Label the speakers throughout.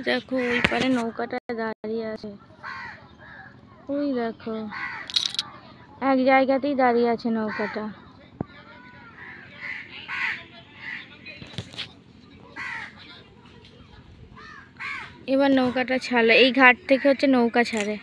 Speaker 1: দেখো ওই পারে নৌকাটা দাঁড়িয়ে আছে, ওই দেখো এক জায়গাতেই দাঁড়িয়ে আছে নৌকাটা। এবার নৌকাটা ছাড়লো, এই ঘাট থেকে হচ্ছে নৌকা ছাড়ে।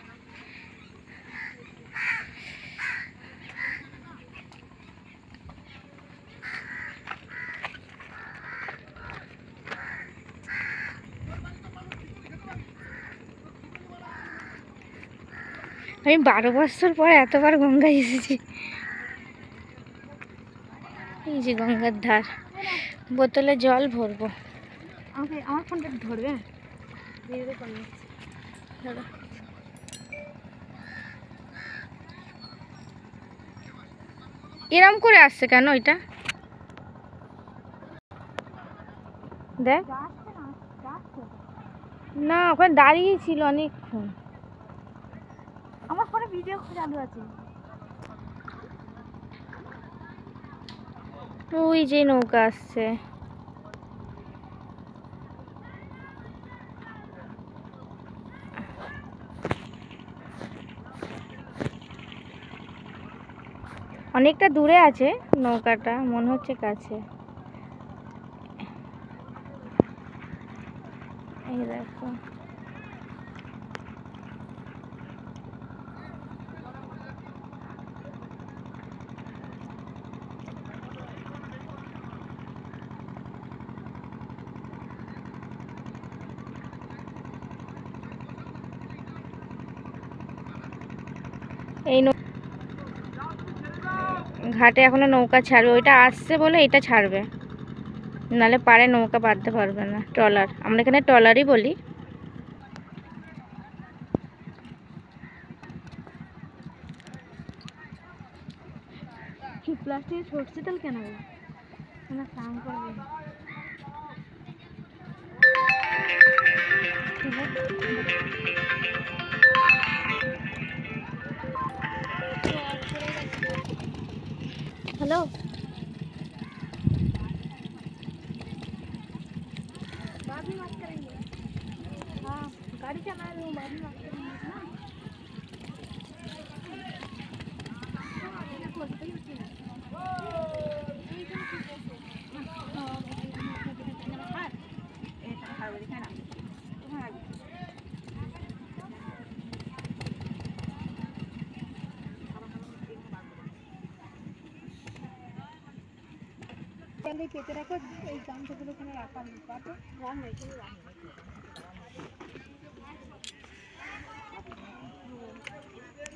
Speaker 1: আমি 12 বছর পর এতবার গঙ্গায় এসেছি। এই যে গঙ্গার ধার, বোতলে জল ভরবো। আমার ফোনটা ধরবে, এরম করে আসছে কেন এটা দেখ না, ওখানে দাঁড়িয়ে ছিল অনেকক্ষণ। আমার ফোনে ভিডিও চালু আছে। ওই যে নৌকা আসছে, অনেকটা দূরে আছে নৌকাটা, মনে হচ্ছে কাছে। এই দেখো এই ঘাটে এখনো নৌকা ছাড়বে, ওইটা আসছে বলে এটা ছাড়বে, নালে পারে নৌকা বাঁধতে পারবে না। ট্রলার, আমরা এখানে ট্রলারই বলি। প্লাস্টিক ছড়ছে তাহলে কেন স্নান করবে। हेलो बाद में बात करेंगे। हाँ गाड़ी चला रही हूँ, बाद में बात करेंगे ना। पहले पेटे रखो, এই গামছাগুলো এখানে রাখা,